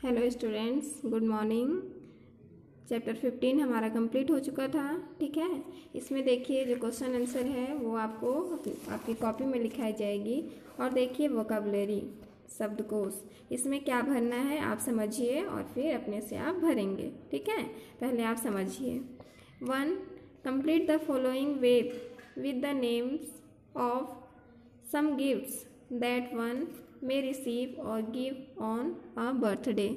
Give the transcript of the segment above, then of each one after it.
Hello students, good morning. Chapter 15 हमारा complete हो चुका था। ठीक है, इसमें देखिए जो क्वेश्चन आंसर है वो आपको आपकी कॉपी में लिखाई जाएगी। और देखिए वोकैबुलरी, शब्दकोश, इसमें क्या भरना है आप समझिए और फिर अपने से आप भरेंगे। ठीक है, पहले आप समझिए। 1. Complete the following web with the names of some gifts that one may receive or give on a birthday.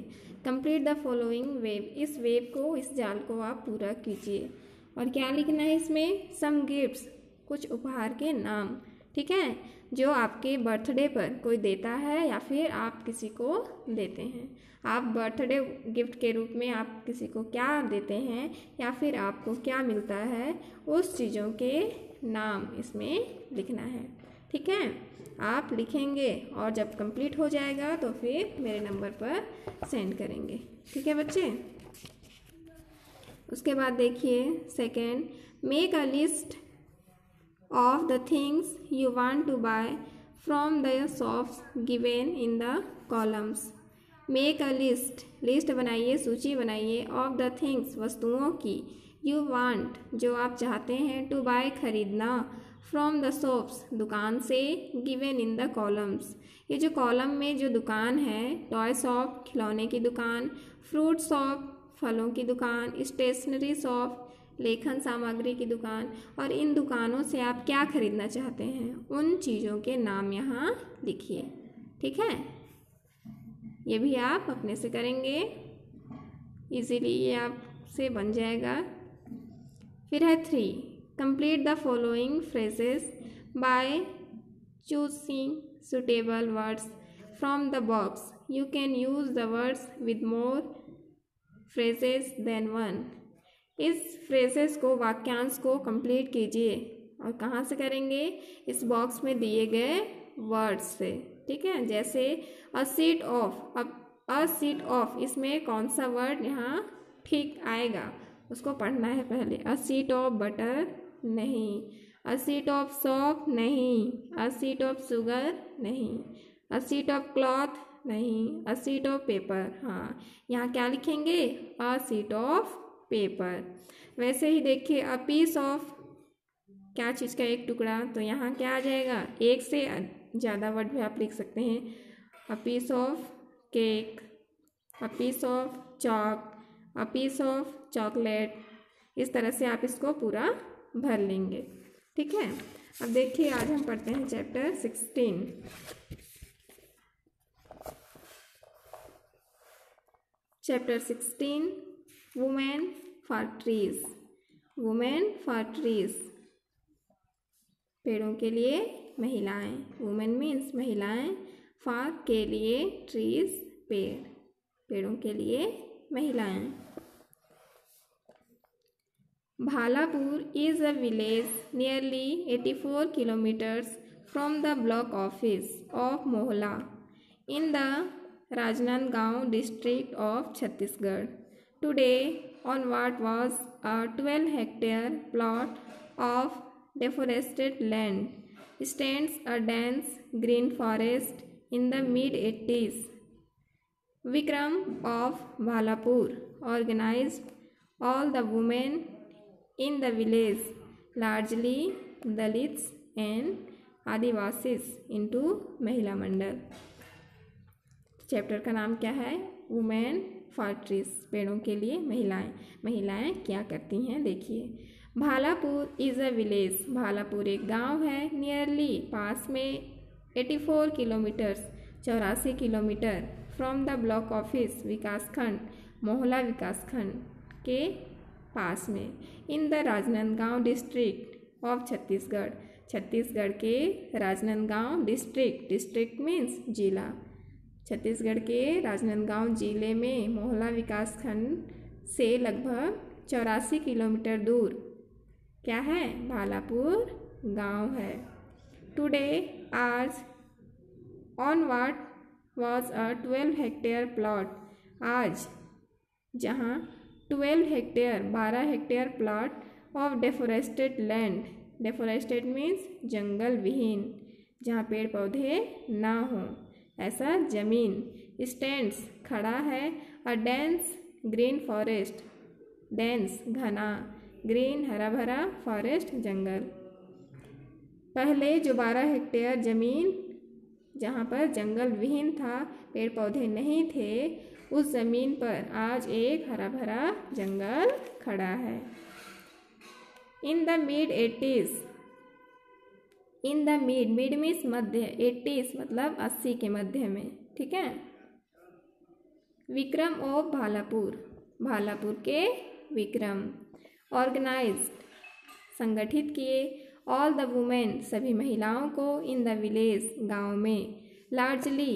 Complete the following web. इस वेब को, इस जाल को आप पूरा कीजिए। और क्या लिखना है इसमें? some gifts, कुछ उपहार के नाम। ठीक है, जो आपके बर्थडे पर कोई देता है या फिर आप किसी को देते हैं। आप बर्थडे गिफ्ट के रूप में आप किसी को क्या देते हैं या फिर आपको क्या मिलता है, उस चीज़ों के नाम इसमें लिखना है। ठीक है, आप लिखेंगे और जब कंप्लीट हो जाएगा तो फिर मेरे नंबर पर सेंड करेंगे। ठीक है बच्चे। उसके बाद देखिए 2. Make a list of the things you want to buy from the shops given in the columns. Make a list बनाइए, सूची बनाइए, ऑफ द थिंग्स, वस्तुओं की, यू वांट, जो आप चाहते हैं, टू बाय, खरीदना, फ्रॉम द शॉप्स, दुकान से, गिवन इन द कॉलम्स, ये जो कॉलम में जो दुकान है, टॉय शॉप, खिलौने की दुकान, फ्रूट शॉप, फलों की दुकान, स्टेशनरी शॉप, लेखन सामग्री की दुकान, और इन दुकानों से आप क्या खरीदना चाहते हैं, उन चीज़ों के नाम यहाँ लिखिए। ठीक है, ये भी आप अपने से करेंगे, इजीली ये आपसे बन जाएगा। फिर है 3. Complete the following phrases by choosing suitable words from the box. You can use the words with more phrases than one. इस phrases को, वाक्यांश को कंप्लीट कीजिए। और कहाँ से करेंगे? इस बॉक्स में दिए गए वर्ड्स से। ठीक है, जैसे अ सीट ऑफ, अब अ सीट ऑफ, इसमें कौन सा वर्ड यहाँ ठीक आएगा उसको पढ़ना है पहले। अ सीट ऑफ बटर नहीं, अ सीट ऑफ सॉप नहीं, अ सीट ऑफ शुगर नहीं, अ सीट ऑफ क्लॉथ नहीं, अ सीट ऑफ पेपर। हाँ, यहाँ क्या लिखेंगे? अ सीट ऑफ पेपर। वैसे ही देखिए अ पीस ऑफ, क्या चीज़ का एक टुकड़ा, तो यहाँ क्या आ जाएगा? एक से ज़्यादा वर्ड भी आप लिख सकते हैं। A piece of cake, a piece of chalk, a piece of chocolate. इस तरह से आप इसको पूरा भर लेंगे। ठीक है, अब देखिए आज हम पढ़ते हैं chapter 16। Chapter 16, women for trees. Women for trees, पेड़ों के लिए महिलाएं। वुमेन मीन्स महिलाएं, फॉर के लिए, ट्रीज पेड़, पेड़ों के लिए महिलाएं। Bhalapur is a village nearly 84 kilometers from the block office of Mohla in the Rajnandgaon district of Chhattisgarh. Today, on what was a 12-hectare plot of deforested land, stands a dense green forest in the mid-80s. Vikram of Bhalapur organized all the women in the village, largely Dalits and Adivasis, into महिला मंडल। Chapter का नाम क्या है? Women for trees, पेड़ों के लिए महिलाएं। महिलाएं क्या करती हैं देखिए। Bhalapur is a village, Bhalapur एक गांव है, नियरली पास में, 84 kilometres 84 kilometre, from the block office विकासखंड, मोहला विकासखंड के पास में, in the Rajnandgaon district of Chhattisgarh, Chhattisgarh के राजनांदगांव डिस्ट्रिक्ट, डिस्ट्रिक्ट मीन्स जिला, छत्तीसगढ़ के राजनांदगांव जिले में मोहला विकासखंड से लगभग 84 किलोमीटर दूर क्या है? भालापुर गांव है। टुडे, आज, on what was a 12 hectare plot, आज जहाँ 12 hectare 12 hectare plot of deforested land, deforested means जंगल विहीन, जहाँ पेड़ पौधे ना हों, ऐसा जमीन, स्टैंड्स खड़ा है, a dense green forest, dense घना, ग्रीन हरा भरा, फॉरेस्ट जंगल। पहले जो 12 हेक्टेयर ज़मीन जहाँ पर जंगल विहीन था, पेड़ पौधे नहीं थे, उस ज़मीन पर आज एक हरा भरा जंगल खड़ा है। In the mid 80s, in the mid means Madhya, 80s मतलब 80 के मध्य में, ठीक है। विक्रम ऑफ भालापुर, भालापुर के विक्रम। ऑर्गेनाइज्ड संगठित किए, ऑल द वुमेन सभी महिलाओं को, इन द विलेज गांव में, लार्जली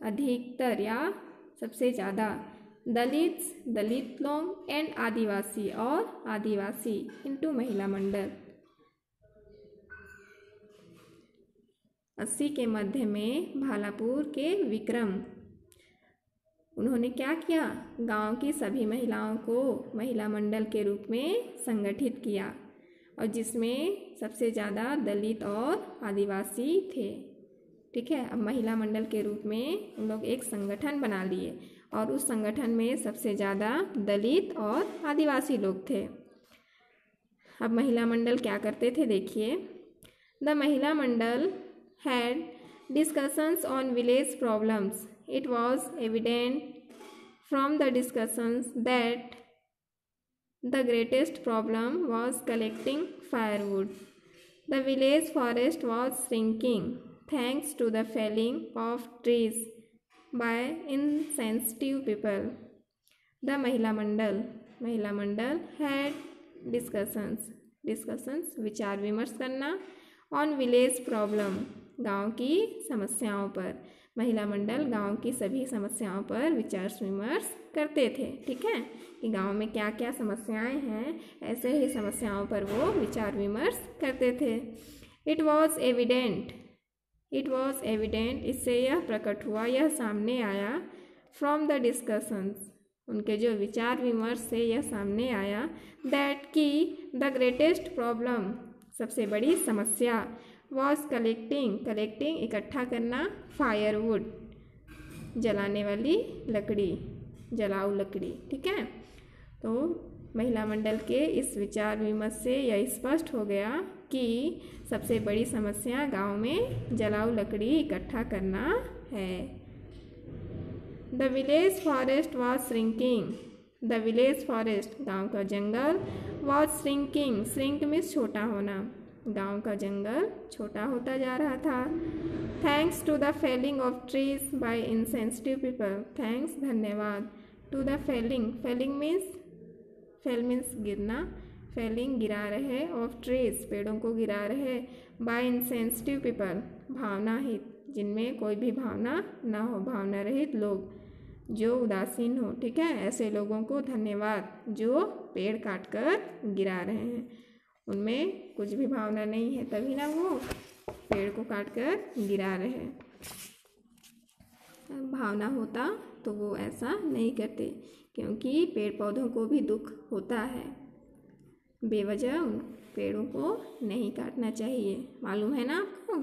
अधिकतर या सबसे ज़्यादा, दलित्स दलित लोग, एंड आदिवासी और आदिवासी, इनटू महिला मंडल। 80 के मध्य में भालापुर के विक्रम, उन्होंने क्या किया, गांव की सभी महिलाओं को महिला मंडल के रूप में संगठित किया, और जिसमें सबसे ज़्यादा दलित और आदिवासी थे, ठीक है। अब महिला मंडल के रूप में उन लोग एक संगठन बना लिए, और उस संगठन में सबसे ज़्यादा दलित और आदिवासी लोग थे। अब महिला मंडल क्या करते थे, देखिए। The Mahila Mandal had discussions on village problems. It was evident from the discussions that the greatest problem was collecting firewood. The village forest was shrinking thanks to the felling of trees by insensitive people. The Mahila Mandal had discussions विचार विमर्श करना, on village problem गांव की समस्याओं पर। महिला मंडल गांव की सभी समस्याओं पर विचार विमर्श करते थे, ठीक है, कि गांव में क्या क्या समस्याएं हैं, ऐसे ही समस्याओं पर वो विचार विमर्श करते थे। इट वॉज एविडेंट इससे यह प्रकट हुआ, यह सामने आया, फ्रॉम द डिस्कशंस उनके जो विचार विमर्श से यह सामने आया, दैट की द ग्रेटेस्ट प्रॉब्लम सबसे बड़ी समस्या, वॉज कलेक्टिंग इकट्ठा करना, फायरवुड जलाने वाली लकड़ी, जलाऊ लकड़ी, ठीक है। तो महिला मंडल के इस विचार विमर्श से यह स्पष्ट हो गया कि सबसे बड़ी समस्या गांव में जलाऊ लकड़ी इकट्ठा करना है। The village forest was shrinking, the village forest गांव का जंगल, वॉज श्रिंकिंग, श्रिंक मीन्स छोटा होना, गांव का जंगल छोटा होता जा रहा था। Thanks to the felling of trees by insensitive people, thanks धन्यवाद, टू द फेलिंग मीन्स गिरना, फेलिंग गिरा रहे, ऑफ ट्रीज पेड़ों को गिरा रहे, बाय इनसेंसिटिव पीपल भावनाहित, जिनमें कोई भी भावना ना हो, भावना रहित लोग, जो उदासीन हो, ठीक है, ऐसे लोगों को धन्यवाद जो पेड़ काटकर गिरा रहे हैं, उनमें कुछ भी भावना नहीं है, तभी ना वो पेड़ को काटकर गिरा रहे हैं। भावना होता तो वो ऐसा नहीं करते, क्योंकि पेड़ पौधों को भी दुख होता है, बेवजह उन पेड़ों को नहीं काटना चाहिए, मालूम है ना आपको।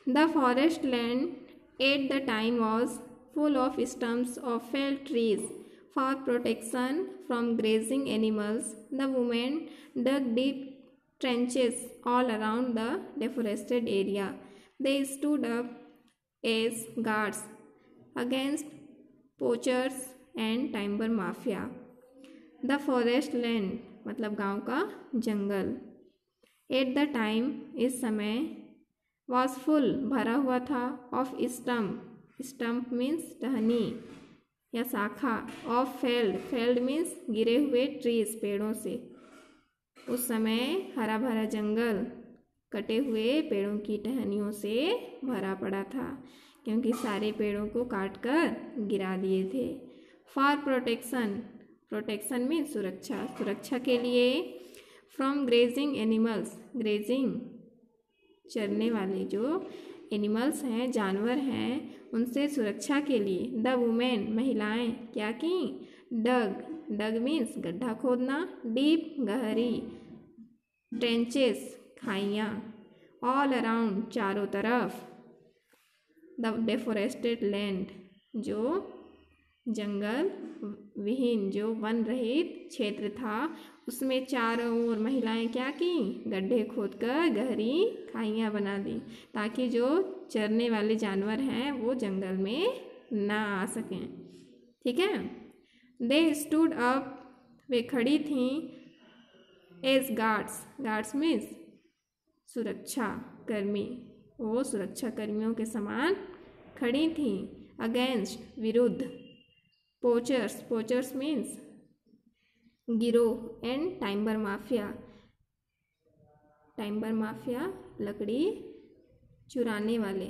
The forest land at the time was full of stumps of felled trees. For protection from grazing animals, the women dug deep trenches all around the deforested area. They stood up as guards against poachers and timber mafia. The forest land मतलब गांव का जंगल, at the time इस समय, was full भरा हुआ था, of stump means टहनी या शाखा, ऑफ फेल्ड मीन्स गिरे हुए, ट्रीज पेड़ों से। उस समय हरा भरा जंगल कटे हुए पेड़ों की टहनियों से भरा पड़ा था, क्योंकि सारे पेड़ों को काटकर गिरा दिए थे। फॉर प्रोटेक्शन मीन्स सुरक्षा के लिए, फ्रॉम ग्रेजिंग एनिमल्स, ग्रेजिंग चरने वाले जो एनिमल्स हैं, जानवर हैं, उनसे सुरक्षा के लिए। द वुमेन महिलाएं क्या की, डग मीन्स गड्ढा खोदना, डीप गहरी, ट्रेंचेस खाइयाँ, ऑल अराउंड चारों तरफ। द डेफोरेस्टेड लैंड, जो जंगल विहीन, जो वन रहित क्षेत्र था, उसमें चारों ओर महिलाएं क्या की, गड्ढे खोदकर गहरी खाइयाँ बना दी, ताकि जो चरने वाले जानवर हैं वो जंगल में ना आ सकें। ठीक है। दे स्टूड अप, वे खड़ी थीं, एज गार्ड्स, गार्ड्स मीन्स सुरक्षा कर्मी, वो सुरक्षा कर्मियों के समान खड़ी थीं। अगेंस्ट, विरुद्ध। पोचर्स, पोचर्स मीन्स गिरोह। एंड टाइम्बर माफिया, टाइम्बर माफिया लकड़ी चुराने वाले,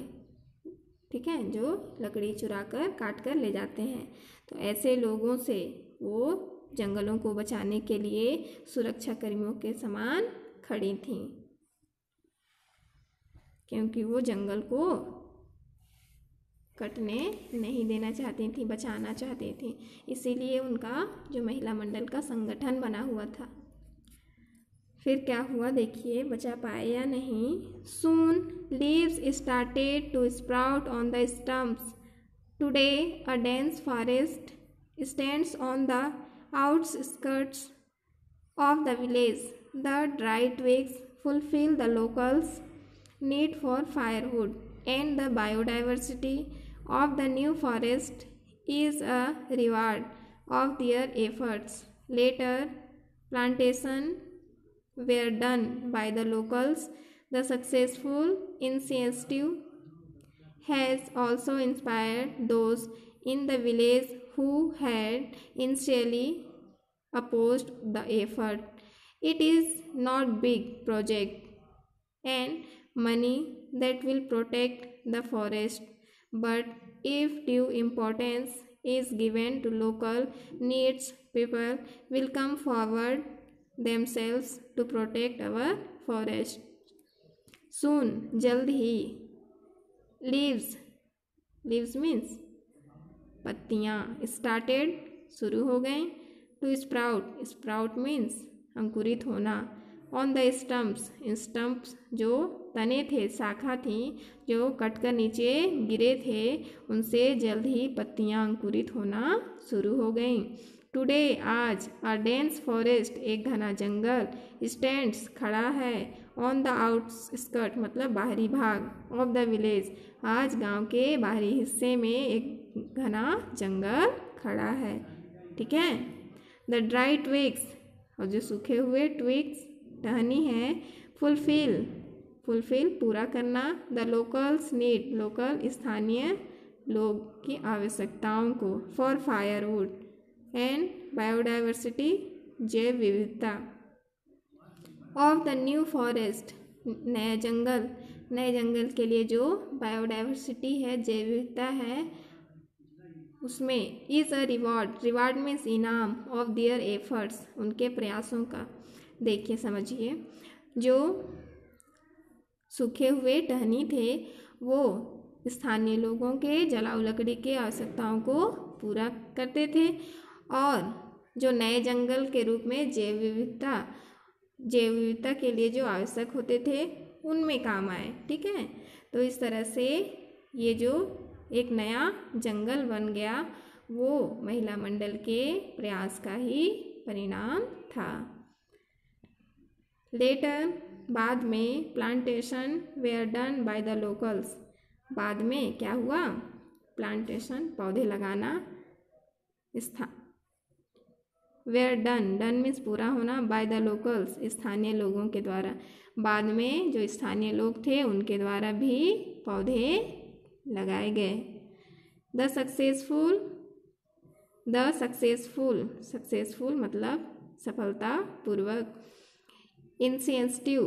ठीक है, जो लकड़ी चुराकर काट कर ले जाते हैं। तो ऐसे लोगों से वो जंगलों को बचाने के लिए सुरक्षा कर्मियों के समान खड़ी थीं, क्योंकि वो जंगल को कटने नहीं देना चाहती थी, बचाना चाहती थी। इसीलिए उनका जो महिला मंडल का संगठन बना हुआ था। फिर क्या हुआ देखिए, बचा पाए या नहीं। Soon leaves started to sprout on the stumps. Today a dense forest stands on the outskirts of the village. The dry twigs fulfill the locals' need for firewood, and the biodiversity of the new forest is a reward of their efforts. Later, plantations were done by the locals. The successful initiative has also inspired those in the village who had initially opposed the effort. It is not big project and money that will protect the forest, but if due importance is given to local needs, people will come forward themselves to protect our forest. Soon, जल्द ही। Leaves, leaves means पत्तियाँ। Started, शुरू हो गए। To sprout, sprout means अंकुरित होना। On the stumps, stumps जो तने थे, शाखा थी जो कटकर नीचे गिरे थे, उनसे जल्द ही पत्तियां अंकुरित होना शुरू हो गईं। टुडे, आज। अ डेंस फॉरेस्ट, एक घना जंगल। स्टैंड्स, खड़ा है। ऑन द आउटस्कर्ट मतलब बाहरी भाग। ऑफ द विलेज, आज गांव के बाहरी हिस्से में एक घना जंगल खड़ा है। ठीक है। द ड्राई ट्विग्स, और जो सूखे हुए ट्विग्स टहनी है। फुलफिल, फुलफिल पूरा करना। द लोकल्स नीड, लोकल स्थानीय लोग की आवश्यकताओं को। फॉर फायरवुड एंड बायोडाइवर्सिटी, जैव विविधता। ऑफ द न्यू फॉरेस्ट, नया जंगल, नए जंगल के लिए जो बायोडाइवर्सिटी है, जैव विविधता है, उसमें is a reward, reward means इनाम। ऑफ देयर एफर्ट्स, उनके प्रयासों का। देखिए समझिए, जो सूखे हुए टहनी थे वो स्थानीय लोगों के जलाऊ लकड़ी के आवश्यकताओं को पूरा करते थे, और जो नए जंगल के रूप में जैव विविधता के लिए जो आवश्यक होते थे उनमें काम आए। ठीक है। तो इस तरह से ये जो एक नया जंगल बन गया वो महिला मंडल के प्रयास का ही परिणाम था। लेटर, बाद में। Plantation were done by the locals, बाद में क्या हुआ, प्लांटेशन पौधे लगाना वेयर डन, डन मीन्स पूरा होना, बाय द लोकल्स स्थानीय लोगों के द्वारा। बाद में जो स्थानीय लोग थे उनके द्वारा भी पौधे लगाए गए। द सक्सेसफुल मतलब सफलतापूर्वक। इनिशिएटिव,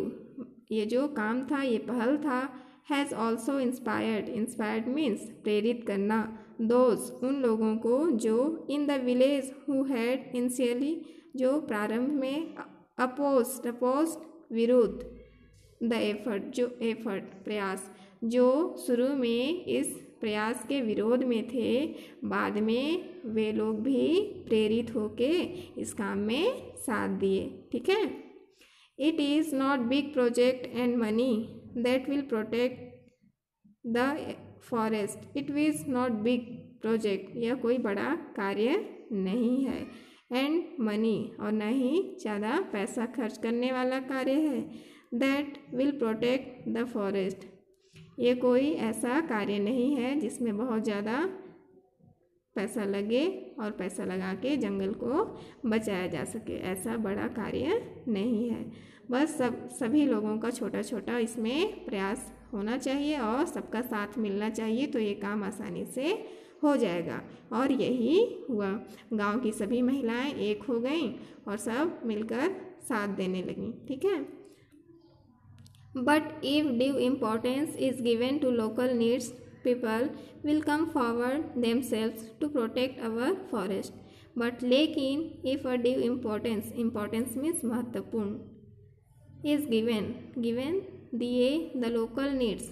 ये जो काम था, ये पहल था। Has also inspired, inspired means प्रेरित करना। दोज, उन लोगों को जो in the village who had initially, जो प्रारंभ में। अपोज्ड विरुद्ध। द एफर्ट, जो एफर्ट प्रयास, जो शुरू में इस प्रयास के विरोध में थे, बाद में वे लोग भी प्रेरित होके इस काम में साथ दिए। ठीक है। It is not big project and money that will protect the forest it is not big project, यह कोई बड़ा कार्य नहीं है। एंड मनी और न ही ज़्यादा पैसा खर्च करने वाला कार्य है। That will protect the forest, ये कोई ऐसा कार्य नहीं है जिसमें बहुत ज़्यादा पैसा लगे और पैसा लगा के जंगल को बचाया जा सके, ऐसा बड़ा कार्य नहीं है। बस सभी लोगों का छोटा छोटा इसमें प्रयास होना चाहिए और सबका साथ मिलना चाहिए, तो ये काम आसानी से हो जाएगा। और यही हुआ, गांव की सभी महिलाएं एक हो गईं और सब मिलकर साथ देने लगीं। ठीक है। But if due importance is given to local needs, people will come forward themselves to protect our forest. But लेकिन if a due importance means महत्वपूर्ण, is given दिए the local needs,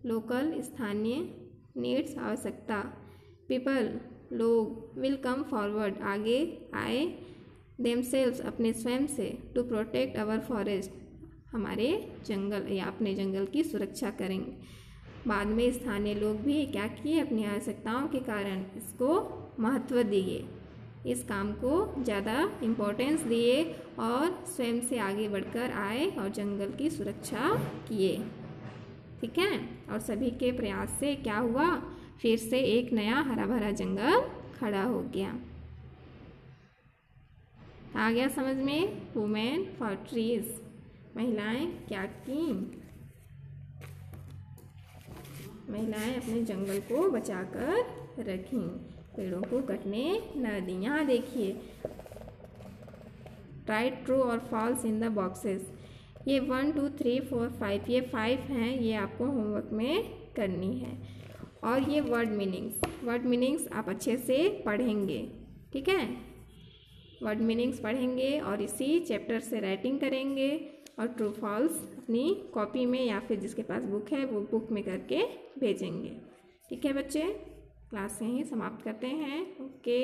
local स्थानीय needs आवश्यकता, people लोग will come forward आगे आए, themselves अपने स्वयं से, to protect our forest हमारे जंगल या अपने जंगल की सुरक्षा करेंगे। बाद में स्थानीय लोग भी क्या किए, अपनी आवश्यकताओं के कारण इसको महत्व दिए, इस काम को ज़्यादा इम्पोर्टेंस दिए और स्वयं से आगे बढ़कर आए और जंगल की सुरक्षा किए। ठीक है। और सभी के प्रयास से क्या हुआ, फिर से एक नया हरा भरा जंगल खड़ा हो गया। आ गया समझ में। वुमेन फॉर ट्रीज, महिलाएं क्या की, महिलाएं अपने जंगल को बचाकर रखीं, पेड़ों को कटने न दी। यहाँ देखिए, राइट ट्रू और फॉल्स इन द बॉक्सेस, ये 1 2 3 4 5 ये 5 हैं, ये आपको होमवर्क में करनी है। और ये वर्ड मीनिंग्स आप अच्छे से पढ़ेंगे। ठीक है, वर्ड मीनिंग्स पढ़ेंगे और इसी चैप्टर से राइटिंग करेंगे और ट्रू फॉल्स अपनी कॉपी में या फिर जिसके पास बुक है वो बुक में करके भेजेंगे। ठीक है बच्चे, क्लास यहीं समाप्त करते हैं। ओके।